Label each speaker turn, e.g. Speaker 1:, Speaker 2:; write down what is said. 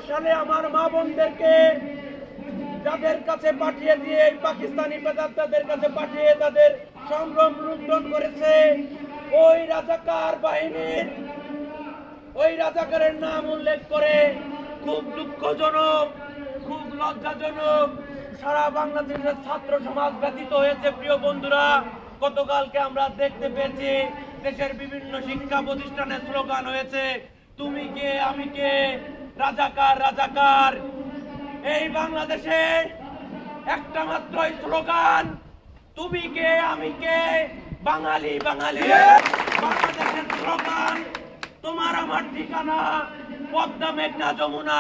Speaker 1: সালে আমার মা বোনদেরকে যাদের কাছে পাঠিয়ে দিয়ে পাকিস্তানি পেতাত্তাদের কাছে পাঠিয়ে তাদের সংগ্রাম লুণ্ঠন করেছে ওই রাজাকার বাহিনীর ওই রাজাকারের নাম উল্লেখ করে খুব দুঃখজনক, খুব লজ্জাজনক সারা বাংলাদেশের ছাত্র সমাজ ব্যথিত হয়েছে। প্রিয় বন্ধুরা, গতকালকে আমরা দেখতে পেয়েছি দেশের বিভিন্ন শিক্ষা প্রতিষ্ঠানে স্লোগান হয়েছে, তুমি কে আমি কে, রাজাকার রাজাকার। এই বাংলাদেশে একটা মাত্রই স্লোগান, তুমি কে আমি কে, বাঙালি বাঙালি। বাংলাদেশের স্লোগান, তোমার আমার ঠিকানা পদ্মা মেঘনা যমুনা।